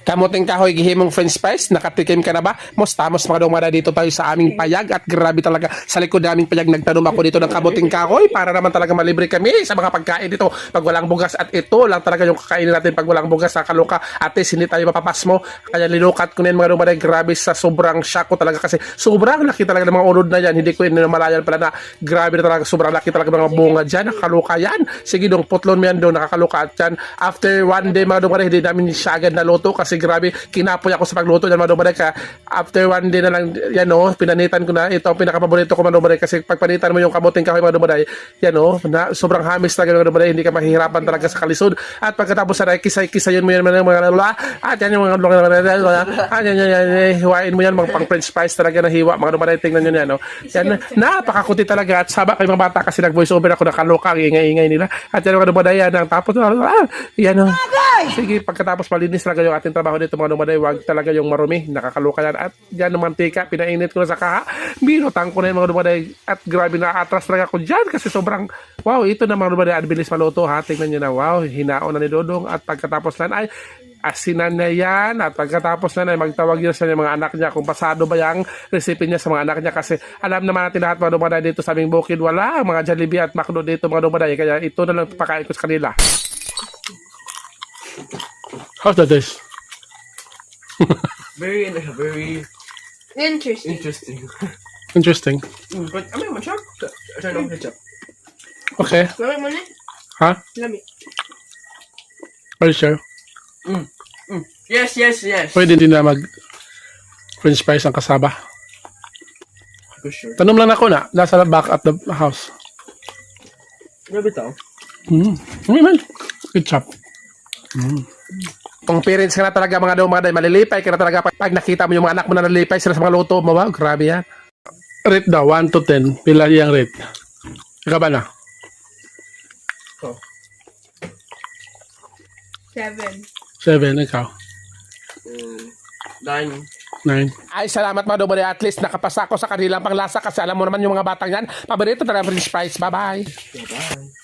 Kamuting kahoy gihimong french fries, nakatikim ka na ba? Mostamos mga dumada dito tayo sa aming payag at grabe talaga sa likod naming payag nagtanong ako dito ng kamuting kahoy para naman talaga malibre kami sa mga pagkain dito pag walang bugas at ito lang talaga yung kakainin natin pag walang bugas sa Kaloka at least hindi tayo mapapasmo kaya linukat ko na yun mga dumada grabe sa sobrang shock ko talaga kasi sobrang laki talaga ng mga unod na yan hindi ko inamalayan pala na grabe na talaga sobrang laki talaga ng mga bunga dyan nakakaloka yan sige dong putlon mo yan dong nakakaloka at yan after one day mga dumada hindi namin siya agad naluto kasi grabe, kinapoy ako sa pagluto yan, Madomare, ka after one day na lang, yan o, pinanitan ko na, ito ang pinakapaborito ko, Madomare, kasi pag panitan mo yung kamuting kahoy, Madomare, yan o, na, sobrang hamis talaga, Madomare, hindi ka mahihirapan talaga sa kalisod, at pagkatapos na kisay-kisay yun mo yan, mga lula, at yan yung mga hiwain mo yan, mga pang french fries talaga na hiwa, mga Madomare, tingnan nyo yan, o, yan, napakakuti talaga, at saba kayo mga bata, kasi nag-voice over ako, nakaloka, ingay-ingay nila, at yan mga Madomare, yan, tapos, yan o, sige, pagkatapos malinis talaga yung ating trabaho dito mga dumaday, wag talaga yung marumi, nakakaloka yan at yan ng mantika, pinainit ko na sa kaha, binutang ko na yung mga dumaday at grabe na atras talaga ako dyan kasi sobrang, wow, ito na mga dumaday, at bilis maluto ha, tingnan nyo na, wow, hinaon na ni Dodong at pagkatapos na ay, asinan na yan at pagkatapos na ay magtawag yun sa mga anak niya kung pasado ba yung recipe niya sa mga anak niya kasi alam naman natin lahat mga dumaday dito sa aming bukid, wala mga Jollibee at McDo dito mga dumaday, kaya ito na lang pakain ko sa kanila. How's that taste? Very Interesting. interesting. Interesting. But I mean, masarap. Try ng ketchup. Okay. Lami mo na. Ha? Lami. Are you sure? Yes. Pwede din na mag french fries ang kasaba. For sure. Tanong lang ako na, nasa back at the house. Grabe tao. Good job. Kung parents ka na talaga mga dumaday, malilipay ka na talaga pag nakita mo yung mga anak mo na nalilipay sila sa mga luto mo, wow, grabe yan. Rate daw, 1 to 10. Pila yung rate? Ikaw ba na? Oh. 7. 7, ikaw? 9. 9. Ay, salamat mga dumaday. At least nakapasa ko sa kanilang panglasa kasi alam mo naman yung mga batang yan. Paborito talaga french fries. Bye-bye. Bye.